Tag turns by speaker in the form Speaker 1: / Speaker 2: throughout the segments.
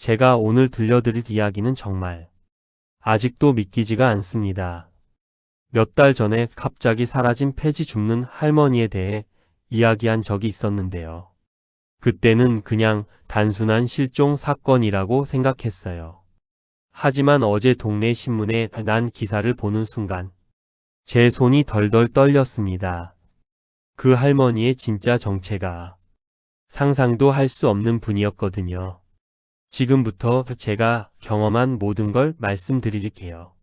Speaker 1: 제가 오늘 들려드릴 이야기는 정말 아직도 믿기지가 않습니다. 몇 달 전에 갑자기 사라진 폐지 줍는 할머니에 대해 이야기한 적이 있었는데요. 그때는 그냥 단순한 실종 사건이라고 생각했어요. 하지만 어제 동네 신문에 난 기사를 보는 순간 제 손이 덜덜 떨렸습니다. 그 할머니의 진짜 정체가 상상도 할 수 없는 분이었거든요. 지금부터 제가 경험한 모든 걸 말씀드릴게요.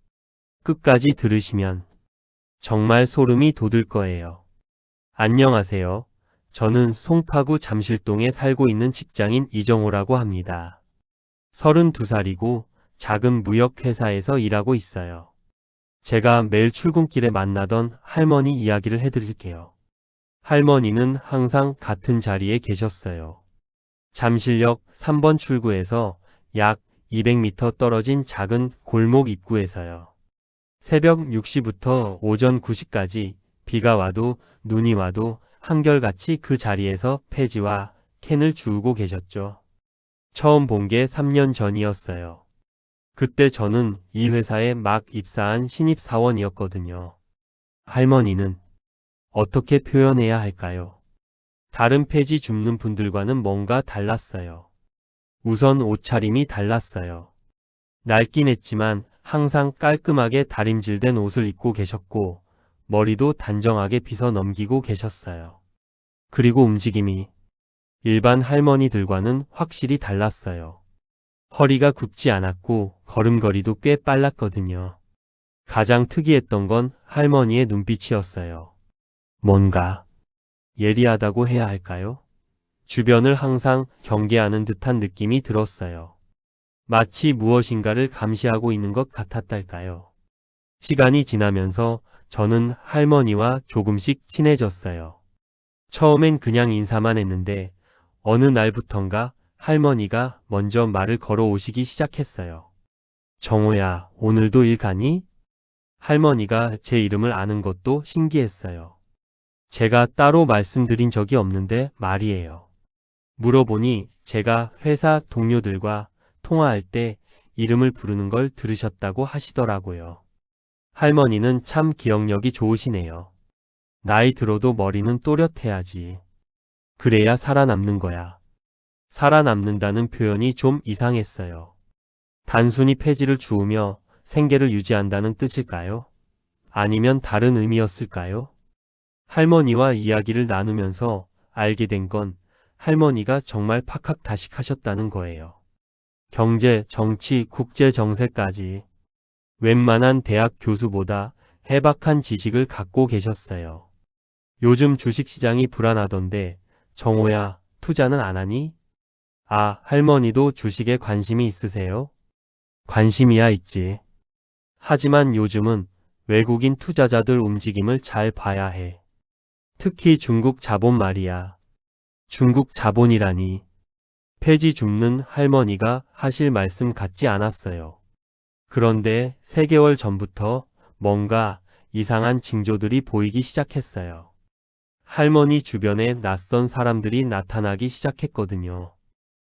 Speaker 1: 끝까지 들으시면 정말 소름이 돋을 거예요. 안녕하세요. 저는 송파구 잠실동에 살고 있는 직장인 이정호라고 합니다. 32살이고 작은 무역회사에서 일하고 있어요. 제가 매일 출근길에 만나던 할머니 이야기를 해드릴게요. 할머니는 항상 같은 자리에 계셨어요. 잠실역 3번 출구에서 약 200m 떨어진 작은 골목 입구에서요. 새벽 6시부터 오전 9시까지 비가 와도 눈이 와도 한결같이 그 자리에서 폐지와 캔을 주우고 계셨죠. 처음 본 게 3년 전이었어요. 그때 저는 이 회사에 막 입사한 신입사원이었거든요. 할머니는 어떻게 표현해야 할까요? 다른 폐지 줍는 분들과는 뭔가 달랐어요. 우선 옷차림이 달랐어요. 낡긴 했지만 항상 깔끔하게 다림질된 옷을 입고 계셨고 머리도 단정하게 빗어 넘기고 계셨어요. 그리고 움직임이 일반 할머니들과는 확실히 달랐어요. 허리가 굽지 않았고 걸음걸이도 꽤 빨랐거든요. 가장 특이했던 건 할머니의 눈빛이었어요. 뭔가 예리하다고 해야 할까요? 주변을 항상 경계하는 듯한 느낌이 들었어요. 마치 무엇인가를 감시하고 있는 것 같았달까요? 시간이 지나면서 저는 할머니와 조금씩 친해졌어요. 처음엔 그냥 인사만 했는데 어느 날부턴가 할머니가 먼저 말을 걸어오시기 시작했어요. 정호야, 오늘도 일 가니? 할머니가 제 이름을 아는 것도 신기했어요. 제가 따로 말씀드린 적이 없는데 말이에요. 물어보니 제가 회사 동료들과 통화할 때 이름을 부르는 걸 들으셨다고 하시더라고요. 할머니는 참 기억력이 좋으시네요. 나이 들어도 머리는 또렷해야지. 그래야 살아남는 거야. 살아남는다는 표현이 좀 이상했어요. 단순히 폐지를 주우며 생계를 유지한다는 뜻일까요? 아니면 다른 의미였을까요? 할머니와 이야기를 나누면서 알게 된 건 할머니가 정말 팍팍다식하셨다는 거예요. 경제, 정치, 국제 정세까지 웬만한 대학 교수보다 해박한 지식을 갖고 계셨어요. 요즘 주식시장이 불안하던데 정호야, 투자는 안 하니? 아, 할머니도 주식에 관심이 있으세요? 관심이야 있지. 하지만 요즘은 외국인 투자자들 움직임을 잘 봐야 해. 특히 중국 자본 말이야. 중국 자본이라니. 폐지 줍는 할머니가 하실 말씀 같지 않았어요. 그런데 3개월 전부터 뭔가 이상한 징조들이 보이기 시작했어요. 할머니 주변에 낯선 사람들이 나타나기 시작했거든요.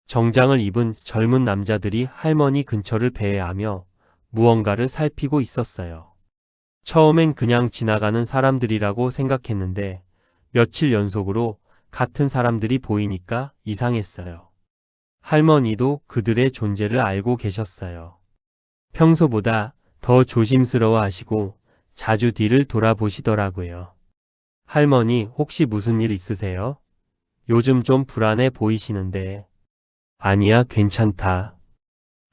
Speaker 1: 정장을 입은 젊은 남자들이 할머니 근처를 배회하며 무언가를 살피고 있었어요. 처음엔 그냥 지나가는 사람들이라고 생각했는데 며칠 연속으로 같은 사람들이 보이니까 이상했어요. 할머니도 그들의 존재를 알고 계셨어요. 평소보다 더 조심스러워 하시고 자주 뒤를 돌아보시더라고요. 할머니, 혹시 무슨 일 있으세요? 요즘 좀 불안해 보이시는데. 아니야, 괜찮다.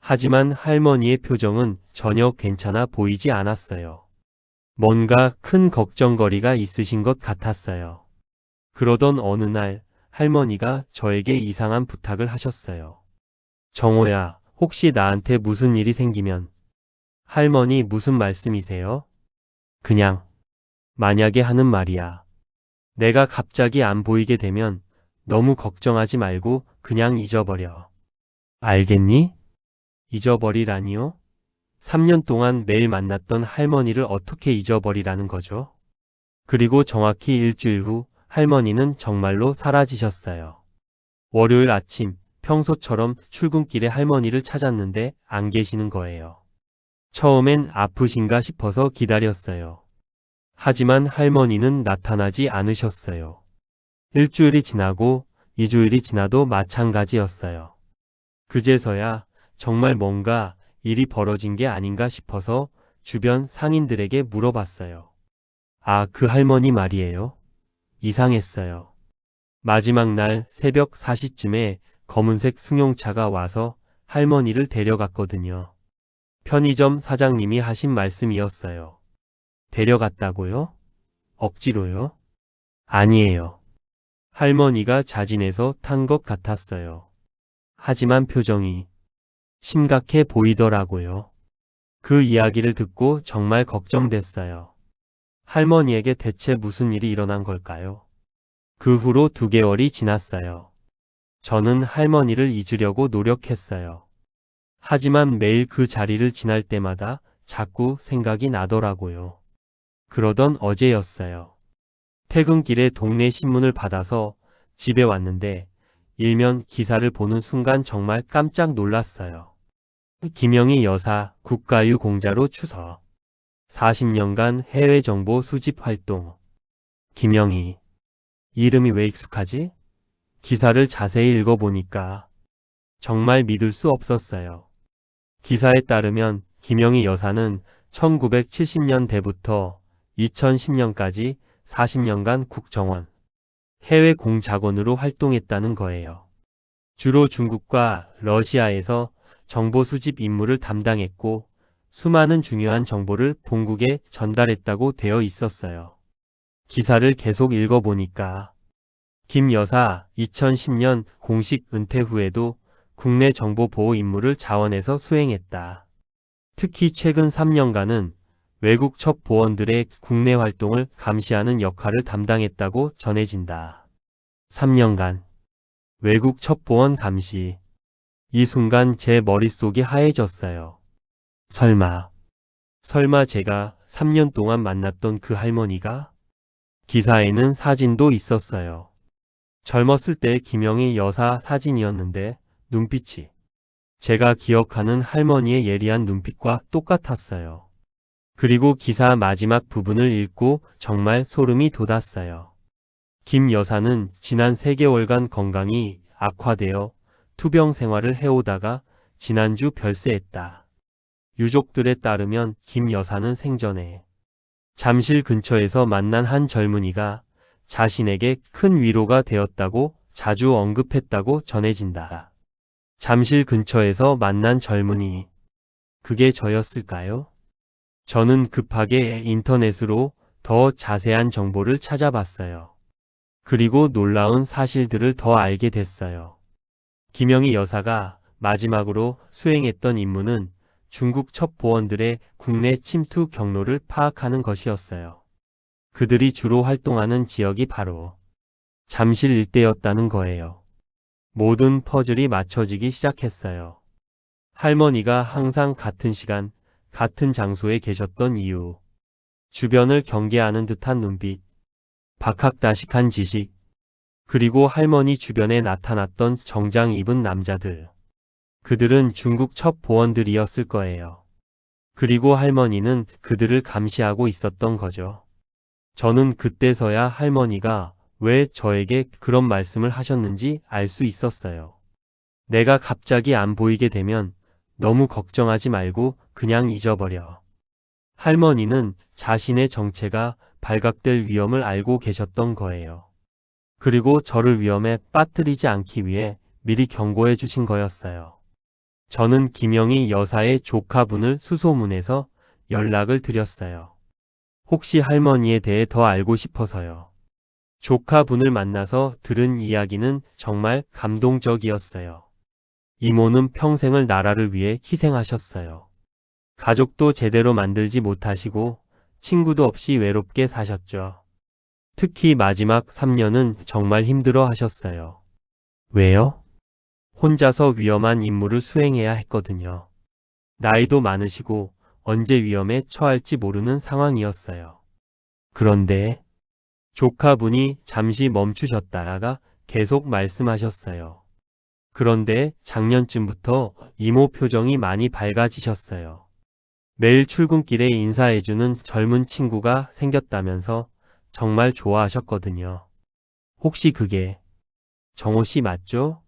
Speaker 1: 하지만 할머니의 표정은 전혀 괜찮아 보이지 않았어요. 뭔가 큰 걱정거리가 있으신 것 같았어요. 그러던 어느 날 할머니가 저에게 이상한 부탁을 하셨어요. 정호야, 혹시 나한테 무슨 일이 생기면. 할머니, 무슨 말씀이세요? 그냥 만약에 하는 말이야. 내가 갑자기 안 보이게 되면 너무 걱정하지 말고 그냥 잊어버려. 알겠니? 잊어버리라니요? 3년 동안 매일 만났던 할머니를 어떻게 잊어버리라는 거죠? 그리고 정확히 일주일 후 할머니는 정말로 사라지셨어요. 월요일 아침 평소처럼 출근길에 할머니를 찾았는데 안 계시는 거예요. 처음엔 아프신가 싶어서 기다렸어요. 하지만 할머니는 나타나지 않으셨어요. 일주일이 지나고 2주일이 지나도 마찬가지였어요. 그제서야 정말 뭔가 일이 벌어진 게 아닌가 싶어서 주변 상인들에게 물어봤어요. 아, 그 할머니 말이에요? 이상했어요. 마지막 날 새벽 4시쯤에 검은색 승용차가 와서 할머니를 데려갔거든요. 편의점 사장님이 하신 말씀이었어요. 데려갔다고요? 억지로요? 아니에요. 할머니가 자진해서 탄 것 같았어요. 하지만 표정이 심각해 보이더라고요. 그 이야기를 듣고 정말 걱정됐어요. 할머니에게 대체 무슨 일이 일어난 걸까요? 그 후로 2개월이 지났어요. 저는 할머니를 잊으려고 노력했어요. 하지만 매일 그 자리를 지날 때마다 자꾸 생각이 나더라고요. 그러던 어제였어요. 퇴근길에 동네 신문을 받아서 집에 왔는데 일면 기사를 보는 순간 정말 깜짝 놀랐어요. 김영희 여사 국가유공자로 추서. 40년간 해외 정보 수집 활동. 김영희. 이름이 왜 익숙하지? 기사를 자세히 읽어보니까 정말 믿을 수 없었어요. 기사에 따르면 김영희 여사는 1970년대부터 2010년까지 40년간 국정원, 해외 공작원으로 활동했다는 거예요. 주로 중국과 러시아에서 정보 수집 임무를 담당했고 수많은 중요한 정보를 본국에 전달했다고 되어 있었어요. 기사를 계속 읽어보니까 김 여사 2010년 공식 은퇴 후에도 국내 정보 보호 임무를 자원해서 수행했다. 특히 최근 3년간은 외국 첩보원들의 국내 활동을 감시하는 역할을 담당했다고 전해진다. 3년간 외국 첩보원 감시. 이 순간 제 머릿속이 하얘졌어요. 설마 제가 3년 동안 만났던 그 할머니가? 기사에는 사진도 있었어요. 젊었을 때 김영희 여사 사진이었는데 눈빛이 제가 기억하는 할머니의 예리한 눈빛과 똑같았어요. 그리고 기사 마지막 부분을 읽고 정말 소름이 돋았어요. 김 여사는 지난 3개월간 건강이 악화되어 투병 생활을 해오다가 지난주 별세했다. 유족들에 따르면 김 여사는 생전에 잠실 근처에서 만난 한 젊은이가 자신에게 큰 위로가 되었다고 자주 언급했다고 전해진다. 잠실 근처에서 만난 젊은이. 그게 저였을까요? 저는 급하게 인터넷으로 더 자세한 정보를 찾아봤어요. 그리고 놀라운 사실들을 더 알게 됐어요. 김영희 여사가 마지막으로 수행했던 임무는 중국 첩보원들의 국내 침투 경로를 파악하는 것이었어요. 그들이 주로 활동하는 지역이 바로 잠실 일대였다는 거예요. 모든 퍼즐이 맞춰지기 시작했어요. 할머니가 항상 같은 시간, 같은 장소에 계셨던 이유. 주변을 경계하는 듯한 눈빛. 박학다식한 지식. 그리고 할머니 주변에 나타났던 정장 입은 남자들. 그들은 중국 첩보원들이었을 거예요. 그리고 할머니는 그들을 감시하고 있었던 거죠. 저는 그때서야 할머니가 왜 저에게 그런 말씀을 하셨는지 알 수 있었어요. 내가 갑자기 안 보이게 되면 너무 걱정하지 말고 그냥 잊어버려. 할머니는 자신의 정체가 발각될 위험을 알고 계셨던 거예요. 그리고 저를 위험에 빠뜨리지 않기 위해 미리 경고해 주신 거였어요. 저는 김영희 여사의 조카분을 수소문해서 연락을 드렸어요. 혹시 할머니에 대해 더 알고 싶어서요. 조카분을 만나서 들은 이야기는 정말 감동적이었어요. 이모는 평생을 나라를 위해 희생하셨어요. 가족도 제대로 만들지 못하시고 친구도 없이 외롭게 사셨죠. 특히 마지막 3년은 정말 힘들어 하셨어요. 왜요? 혼자서 위험한 임무를 수행해야 했거든요. 나이도 많으시고 언제 위험에 처할지 모르는 상황이었어요. 그런데 조카분이 잠시 멈추셨다가 계속 말씀하셨어요. 그런데 작년쯤부터 이모 표정이 많이 밝아지셨어요. 매일 출근길에 인사해주는 젊은 친구가 생겼다면서 정말 좋아하셨거든요. 혹시 그게 정호 씨 맞죠?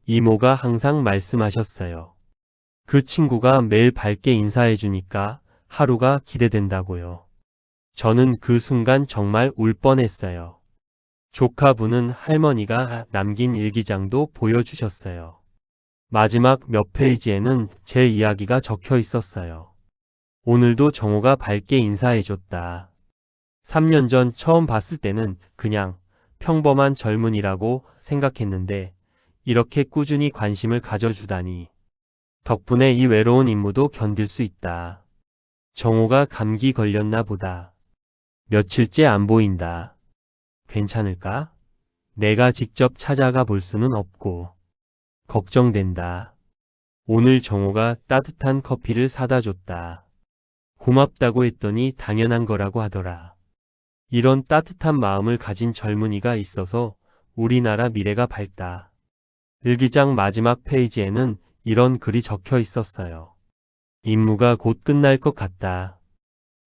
Speaker 1: 이모가 항상 말씀하셨어요. 그 친구가 매일 밝게 인사해주니까 하루가 기대된다고요. 저는 그 순간 정말 울 뻔했어요. 조카분은 할머니가 남긴 일기장도 보여주셨어요. 마지막 몇 페이지에는 제 이야기가 적혀 있었어요. 오늘도 정호가 밝게 인사해줬다. 3년 전 처음 봤을 때는 그냥 평범한 젊은이라고 생각했는데 이렇게 꾸준히 관심을 가져주다니. 덕분에 이 외로운 임무도 견딜 수 있다. 정호가 감기 걸렸나 보다. 며칠째 안 보인다. 괜찮을까? 내가 직접 찾아가 볼 수는 없고. 걱정된다. 오늘 정호가 따뜻한 커피를 사다 줬다. 고맙다고 했더니 당연한 거라고 하더라. 이런 따뜻한 마음을 가진 젊은이가 있어서 우리나라 미래가 밝다. 일기장 마지막 페이지에는 이런 글이 적혀 있었어요. 임무가 곧 끝날 것 같다.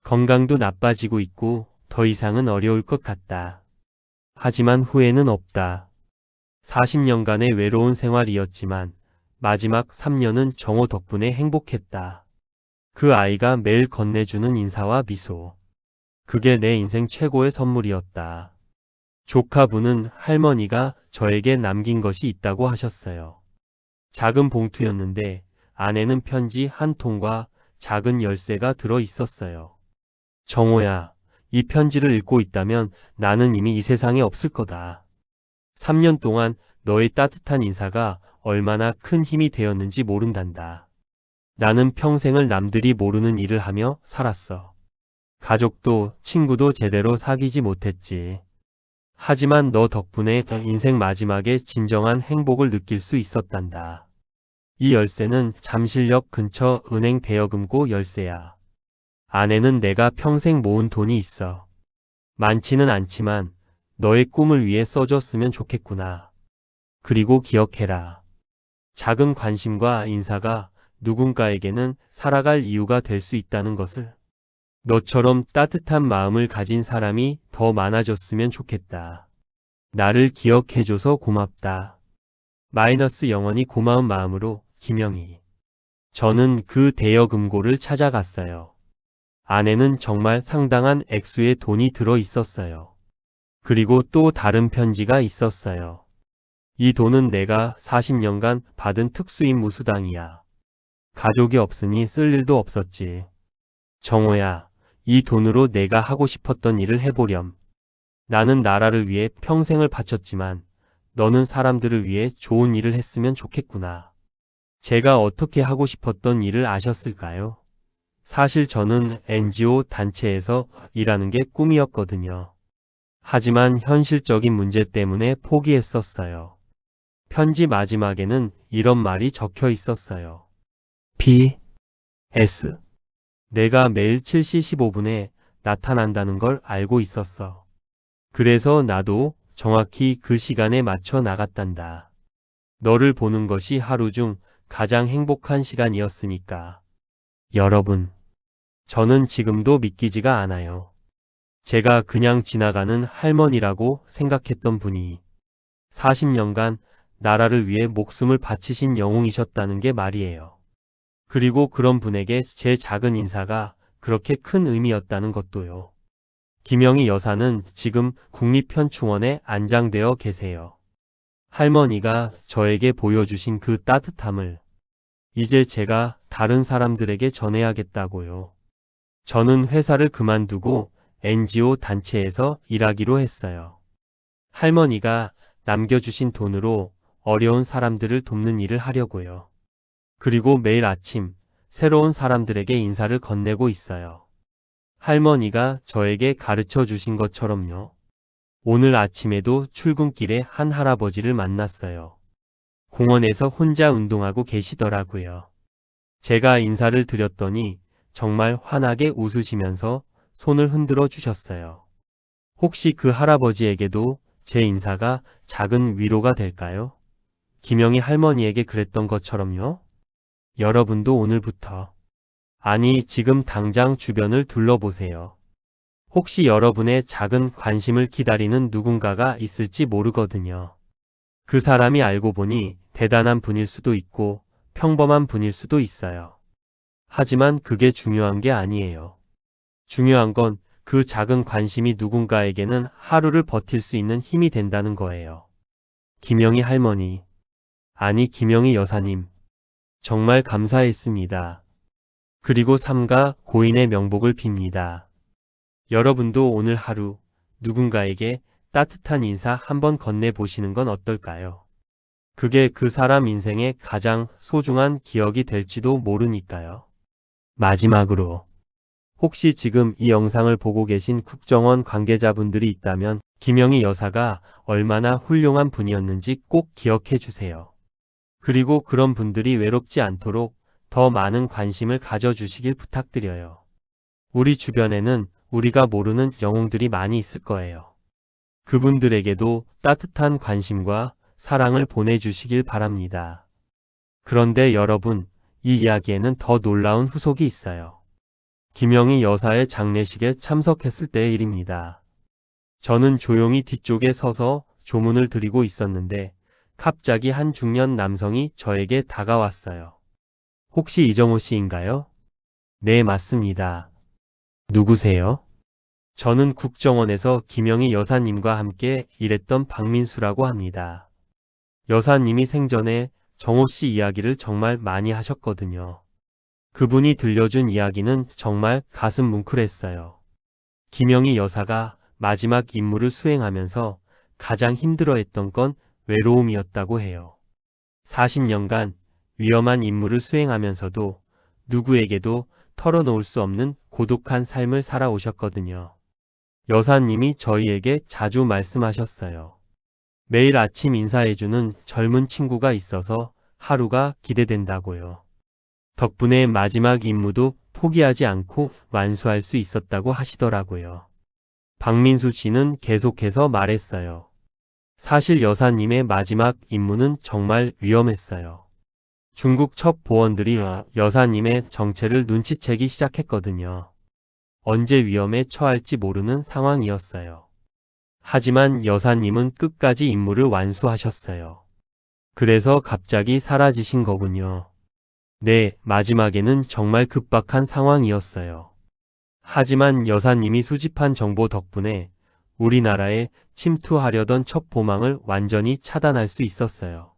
Speaker 1: 건강도 나빠지고 있고 더 이상은 어려울 것 같다. 하지만 후회는 없다. 40년간의 외로운 생활이었지만 마지막 3년은 정호 덕분에 행복했다. 그 아이가 매일 건네주는 인사와 미소. 그게 내 인생 최고의 선물이었다. 조카분은 할머니가 저에게 남긴 것이 있다고 하셨어요. 작은 봉투였는데 안에는 편지 한 통과 작은 열쇠가 들어 있었어요. 정호야, 이 편지를 읽고 있다면 나는 이미 이 세상에 없을 거다. 3년 동안 너의 따뜻한 인사가 얼마나 큰 힘이 되었는지 모른단다. 나는 평생을 남들이 모르는 일을 하며 살았어. 가족도 친구도 제대로 사귀지 못했지. 하지만 너 덕분에 인생 마지막에 진정한 행복을 느낄 수 있었단다. 이 열쇠는 잠실역 근처 은행 대여금고 열쇠야. 안에는 내가 평생 모은 돈이 있어. 많지는 않지만 너의 꿈을 위해 써줬으면 좋겠구나. 그리고 기억해라. 작은 관심과 인사가 누군가에게는 살아갈 이유가 될 수 있다는 것을. 너처럼 따뜻한 마음을 가진 사람이 더 많아졌으면 좋겠다. 나를 기억해줘서 고맙다. 영원히 고마운 마음으로 김영희. 저는 그 대여금고를 찾아갔어요. 안에는 정말 상당한 액수의 돈이 들어 있었어요. 그리고 또 다른 편지가 있었어요. 이 돈은 내가 40년간 받은 특수임무 수당이야. 가족이 없으니 쓸 일도 없었지. 정호야, 이 돈으로 내가 하고 싶었던 일을 해보렴. 나는 나라를 위해 평생을 바쳤지만 너는 사람들을 위해 좋은 일을 했으면 좋겠구나. 제가 어떻게 하고 싶었던 일을 아셨을까요? 사실 저는 NGO 단체에서 일하는 게 꿈이었거든요. 하지만 현실적인 문제 때문에 포기했었어요. 편지 마지막에는 이런 말이 적혀 있었어요. P.S. 내가 매일 7시 15분에 나타난다는 걸 알고 있었어. 그래서 나도 정확히 그 시간에 맞춰 나갔단다. 너를 보는 것이 하루 중 가장 행복한 시간이었으니까. 여러분, 저는 지금도 믿기지가 않아요. 제가 그냥 지나가는 할머니라고 생각했던 분이 40년간 나라를 위해 목숨을 바치신 영웅이셨다는 게 말이에요. 그리고 그런 분에게 제 작은 인사가 그렇게 큰 의미였다는 것도요. 김영희 여사는 지금 국립현충원에 안장되어 계세요. 할머니가 저에게 보여주신 그 따뜻함을 이제 제가 다른 사람들에게 전해야겠다고요. 저는 회사를 그만두고 NGO 단체에서 일하기로 했어요. 할머니가 남겨주신 돈으로 어려운 사람들을 돕는 일을 하려고요. 그리고 매일 아침 새로운 사람들에게 인사를 건네고 있어요. 할머니가 저에게 가르쳐 주신 것처럼요. 오늘 아침에도 출근길에 한 할아버지를 만났어요. 공원에서 혼자 운동하고 계시더라고요. 제가 인사를 드렸더니 정말 환하게 웃으시면서 손을 흔들어 주셨어요. 혹시 그 할아버지에게도 제 인사가 작은 위로가 될까요? 김영희 할머니에게 그랬던 것처럼요? 여러분도 오늘부터, 아니 지금 당장 주변을 둘러보세요. 혹시 여러분의 작은 관심을 기다리는 누군가가 있을지 모르거든요. 그 사람이 알고 보니 대단한 분일 수도 있고 평범한 분일 수도 있어요. 하지만 그게 중요한 게 아니에요. 중요한 건 그 작은 관심이 누군가에게는 하루를 버틸 수 있는 힘이 된다는 거예요. 김영희 할머니, 아니 김영희 여사님, 정말 감사했습니다. 그리고 삼가 고인의 명복을 빕니다. 여러분도 오늘 하루 누군가에게 따뜻한 인사 한번 건네보시는 건 어떨까요? 그게 그 사람 인생의 가장 소중한 기억이 될지도 모르니까요. 마지막으로, 혹시 지금 이 영상을 보고 계신 국정원 관계자분들이 있다면 김영희 여사가 얼마나 훌륭한 분이었는지 꼭 기억해 주세요. 그리고 그런 분들이 외롭지 않도록 더 많은 관심을 가져주시길 부탁드려요. 우리 주변에는 우리가 모르는 영웅들이 많이 있을 거예요. 그분들에게도 따뜻한 관심과 사랑을 보내주시길 바랍니다. 그런데 여러분, 이 이야기에는 더 놀라운 후속이 있어요. 김영희 여사의 장례식에 참석했을 때의 일입니다. 저는 조용히 뒤쪽에 서서 조문을 드리고 있었는데 갑자기 한 중년 남성이 저에게 다가왔어요. 혹시 이정호 씨인가요? 네, 맞습니다. 누구세요? 저는 국정원에서 김영희 여사님과 함께 일했던 박민수라고 합니다. 여사님이 생전에 정호 씨 이야기를 정말 많이 하셨거든요. 그분이 들려준 이야기는 정말 가슴 뭉클했어요. 김영희 여사가 마지막 임무를 수행하면서 가장 힘들어했던 건 외로움이었다고 해요. 40년간 위험한 임무를 수행하면서도 누구에게도 털어놓을 수 없는 고독한 삶을 살아오셨거든요. 여사님이 저희에게 자주 말씀하셨어요. 매일 아침 인사해주는 젊은 친구가 있어서 하루가 기대된다고요. 덕분에 마지막 임무도 포기하지 않고 완수할 수 있었다고 하시더라고요. 박민수 씨는 계속해서 말했어요. 사실 여사님의 마지막 임무는 정말 위험했어요. 중국 첩보원들이 여사님의 정체를 눈치채기 시작했거든요. 언제 위험에 처할지 모르는 상황이었어요. 하지만 여사님은 끝까지 임무를 완수하셨어요. 그래서 갑자기 사라지신 거군요. 네, 마지막에는 정말 급박한 상황이었어요. 하지만 여사님이 수집한 정보 덕분에 우리나라에 침투하려던 첩보망을 완전히 차단할 수 있었어요.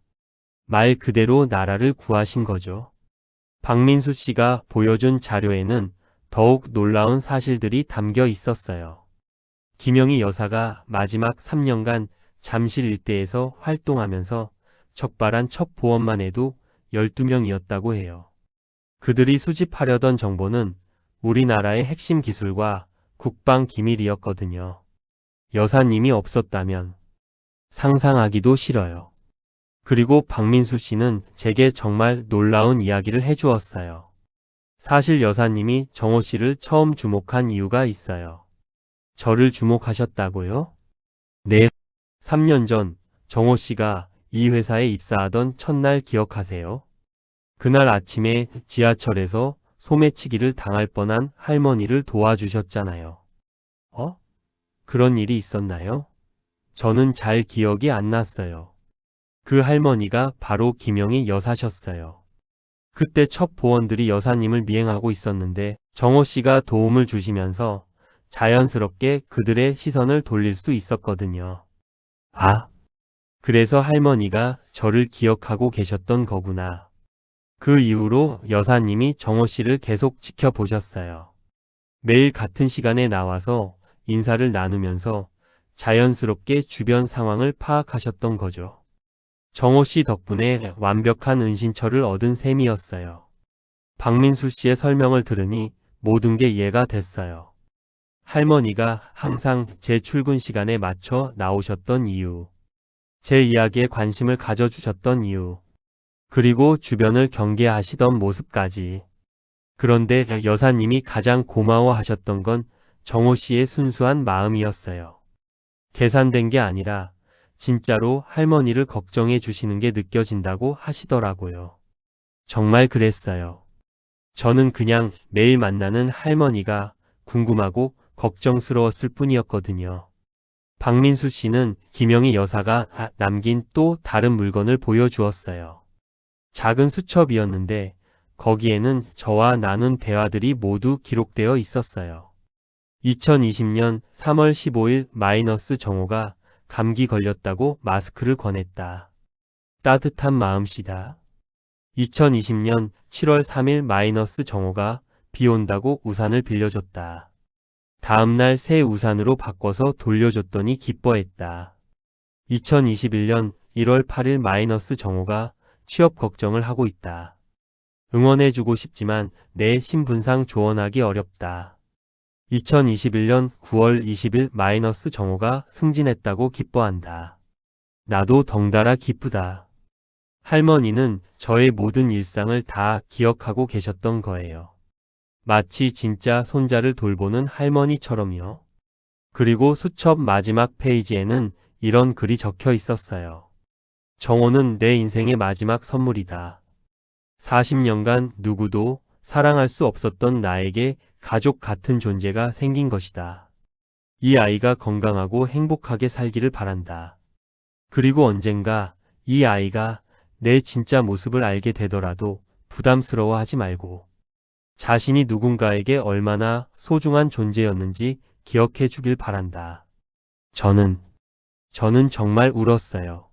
Speaker 1: 말 그대로 나라를 구하신 거죠. 박민수 씨가 보여준 자료에는 더욱 놀라운 사실들이 담겨 있었어요. 김영희 여사가 마지막 3년간 잠실 일대에서 활동하면서 적발한 첩보원만 해도 12명이었다고 해요. 그들이 수집하려던 정보는 우리나라의 핵심 기술과 국방 기밀이었거든요. 여사님이 없었다면 상상하기도 싫어요. 그리고 박민수 씨는 제게 정말 놀라운 이야기를 해주었어요. 사실 여사님이 정호 씨를 처음 주목한 이유가 있어요. 저를 주목하셨다고요? 네. 3년 전 정호 씨가 이 회사에 입사하던 첫날 기억하세요? 그날 아침에 지하철에서 소매치기를 당할 뻔한 할머니를 도와주셨잖아요. 그런 일이 있었나요? 저는 잘 기억이 안 났어요. 그 할머니가 바로 김영희 여사셨어요. 그때 첩보원들이 여사님을 미행하고 있었는데 정호 씨가 도움을 주시면서 자연스럽게 그들의 시선을 돌릴 수 있었거든요. 그래서 할머니가 저를 기억하고 계셨던 거구나. 그 이후로 여사님이 정호 씨를 계속 지켜보셨어요. 매일 같은 시간에 나와서 인사를 나누면서 자연스럽게 주변 상황을 파악하셨던 거죠. 정호 씨 덕분에 완벽한 은신처를 얻은 셈이었어요. 박민수 씨의 설명을 들으니 모든 게 이해가 됐어요. 할머니가 항상 제 출근 시간에 맞춰 나오셨던 이유, 제 이야기에 관심을 가져주셨던 이유, 그리고 주변을 경계하시던 모습까지. 그런데 여사님이 가장 고마워하셨던 건 정호 씨의 순수한 마음이었어요. 계산된 게 아니라 진짜로 할머니를 걱정해 주시는 게 느껴진다고 하시더라고요. 정말 그랬어요. 저는 그냥 매일 만나는 할머니가 궁금하고 걱정스러웠을 뿐이었거든요. 박민수 씨는 김영희 여사가 남긴 또 다른 물건을 보여주었어요. 작은 수첩이었는데 거기에는 저와 나눈 대화들이 모두 기록되어 있었어요. 2020년 3월 15일 마이너스 정호가 감기 걸렸다고 마스크를 권했다. 따뜻한 마음씨다. 2020년 7월 3일 마이너스 정호가 비 온다고 우산을 빌려줬다. 다음날 새 우산으로 바꿔서 돌려줬더니 기뻐했다. 2021년 1월 8일 마이너스 정호가 취업 걱정을 하고 있다. 응원해주고 싶지만 내 신분상 조언하기 어렵다. 2021년 9월 20일 마이너스 정호가 승진했다고 기뻐한다. 나도 덩달아 기쁘다. 할머니는 저의 모든 일상을 다 기억하고 계셨던 거예요. 마치 진짜 손자를 돌보는 할머니처럼요. 그리고 수첩 마지막 페이지에는 이런 글이 적혀 있었어요. 정호는 내 인생의 마지막 선물이다. 40년간 누구도 사랑할 수 없었던 나에게 가족 같은 존재가 생긴 것이다. 이 아이가 건강하고 행복하게 살기를 바란다. 그리고 언젠가 이 아이가 내 진짜 모습을 알게 되더라도 부담스러워하지 말고 자신이 누군가에게 얼마나 소중한 존재였는지 기억해 주길 바란다. 저는 정말 울었어요.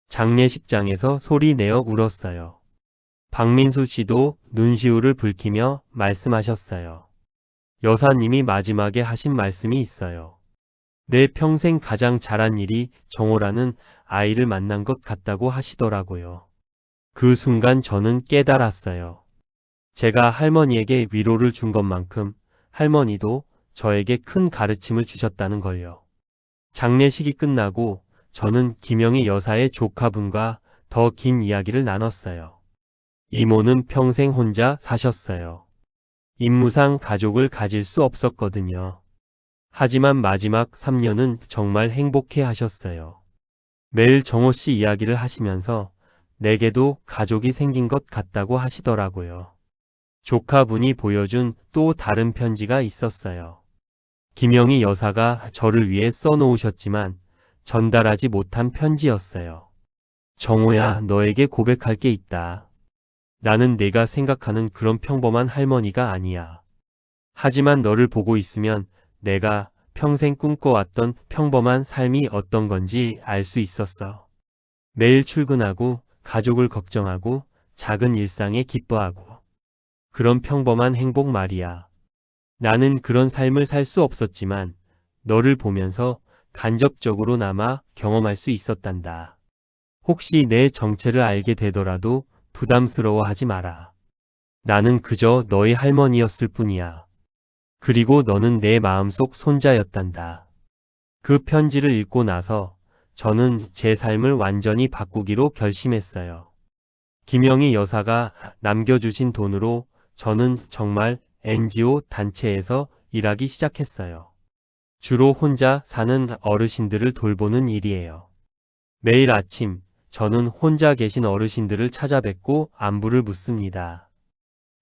Speaker 1: 장례식장에서 소리 내어 울었어요. 박민수 씨도 눈시울을 붉히며 말씀하셨어요. 여사님이 마지막에 하신 말씀이 있어요. 내 평생 가장 잘한 일이 정호라는 아이를 만난 것 같다고 하시더라고요. 그 순간 저는 깨달았어요. 제가 할머니에게 위로를 준 것만큼 할머니도 저에게 큰 가르침을 주셨다는 걸요. 장례식이 끝나고 저는 김영희 여사의 조카분과 더 긴 이야기를 나눴어요. 이모는 평생 혼자 사셨어요. 임무상 가족을 가질 수 없었거든요. 하지만 마지막 3년은 정말 행복해 하셨어요. 매일 정호 씨 이야기를 하시면서 내게도 가족이 생긴 것 같다고 하시더라고요. 조카분이 보여준 또 다른 편지가 있었어요. 김영희 여사가 저를 위해 써놓으셨지만 전달하지 못한 편지였어요. 정호야, 너에게 고백할 게 있다. 나는 내가 생각하는 그런 평범한 할머니가 아니야. 하지만 너를 보고 있으면 내가 평생 꿈꿔왔던 평범한 삶이 어떤 건지 알 수 있었어. 매일 출근하고 가족을 걱정하고 작은 일상에 기뻐하고 그런 평범한 행복 말이야. 나는 그런 삶을 살 수 없었지만 너를 보면서 간접적으로나마 경험할 수 있었단다. 혹시 내 정체를 알게 되더라도 부담스러워하지 마라. 나는 그저 너의 할머니였을 뿐이야. 그리고 너는 내 마음속 손자였단다. 그 편지를 읽고 나서 저는 제 삶을 완전히 바꾸기로 결심했어요. 김영희 여사가 남겨주신 돈으로 저는 정말 NGO 단체에서 일하기 시작했어요. 주로 혼자 사는 어르신들을 돌보는 일이에요. 매일 아침 저는 혼자 계신 어르신들을 찾아뵙고 안부를 묻습니다.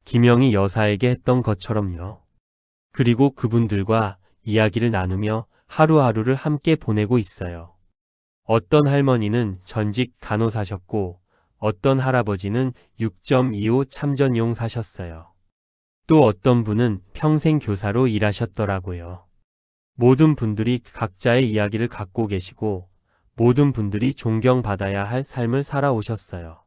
Speaker 1: 김영희 여사에게 했던 것처럼요. 그리고 그분들과 이야기를 나누며 하루하루를 함께 보내고 있어요. 어떤 할머니는 전직 간호사셨고 어떤 할아버지는 6.25 참전용 사셨어요. 또 어떤 분은 평생 교사로 일하셨더라고요. 모든 분들이 각자의 이야기를 갖고 계시고 모든 분들이 존경받아야 할 삶을 살아오셨어요.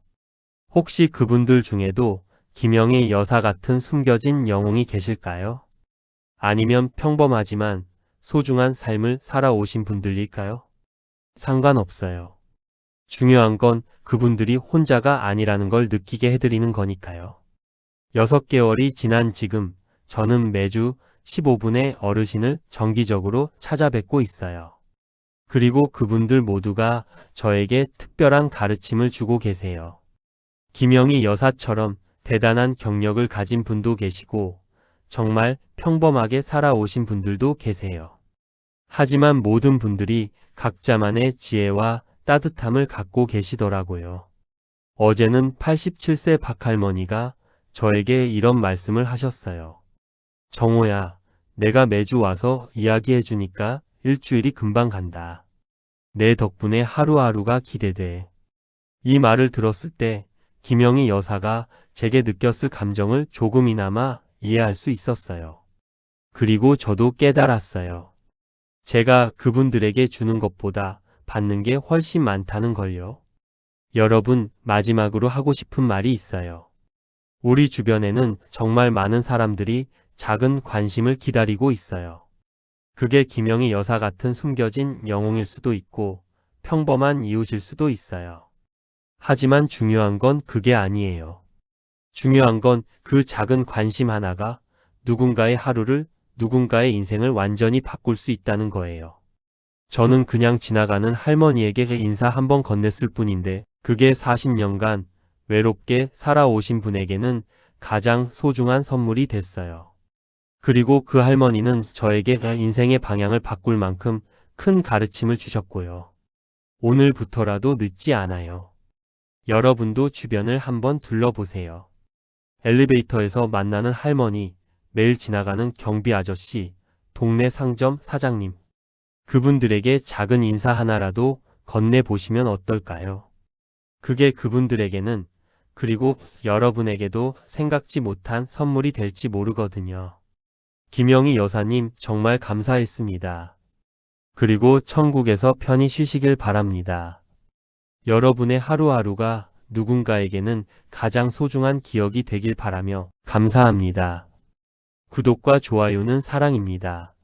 Speaker 1: 혹시 그분들 중에도 김영희 여사 같은 숨겨진 영웅이 계실까요? 아니면 평범하지만 소중한 삶을 살아오신 분들일까요? 상관없어요. 중요한 건 그분들이 혼자가 아니라는 걸 느끼게 해드리는 거니까요. 6개월이 지난 지금 저는 매주 15분의 어르신을 정기적으로 찾아뵙고 있어요. 그리고 그분들 모두가 저에게 특별한 가르침을 주고 계세요. 김영희 여사처럼 대단한 경력을 가진 분도 계시고 정말 평범하게 살아오신 분들도 계세요. 하지만 모든 분들이 각자만의 지혜와 따뜻함을 갖고 계시더라고요. 어제는 87세 박할머니가 저에게 이런 말씀을 하셨어요. 정호야, 내가 매주 와서 이야기해 주니까 일주일이 금방 간다. 내 덕분에 하루하루가 기대돼. 이 말을 들었을 때 김영희 여사가 제게 느꼈을 감정을 조금이나마 이해할 수 있었어요. 그리고 저도 깨달았어요. 제가 그분들에게 주는 것보다 받는 게 훨씬 많다는 걸요. 여러분, 마지막으로 하고 싶은 말이 있어요. 우리 주변에는 정말 많은 사람들이 작은 관심을 기다리고 있어요. 그게 김영희 여사 같은 숨겨진 영웅일 수도 있고 평범한 이웃일 수도 있어요. 하지만 중요한 건 그게 아니에요. 중요한 건 그 작은 관심 하나가 누군가의 하루를, 누군가의 인생을 완전히 바꿀 수 있다는 거예요. 저는 그냥 지나가는 할머니에게 인사 한번 건넸을 뿐인데 그게 40년간 외롭게 살아오신 분에게는 가장 소중한 선물이 됐어요. 그리고 그 할머니는 저에게 인생의 방향을 바꿀 만큼 큰 가르침을 주셨고요. 오늘부터라도 늦지 않아요. 여러분도 주변을 한번 둘러보세요. 엘리베이터에서 만나는 할머니, 매일 지나가는 경비 아저씨, 동네 상점 사장님. 그분들에게 작은 인사 하나라도 건네보시면 어떨까요? 그게 그분들에게는, 그리고 여러분에게도 생각지 못한 선물이 될지 모르거든요. 김영희 여사님 정말 감사했습니다. 그리고 천국에서 편히 쉬시길 바랍니다. 여러분의 하루하루가 누군가에게는 가장 소중한 기억이 되길 바라며 감사합니다. 구독과 좋아요는 사랑입니다.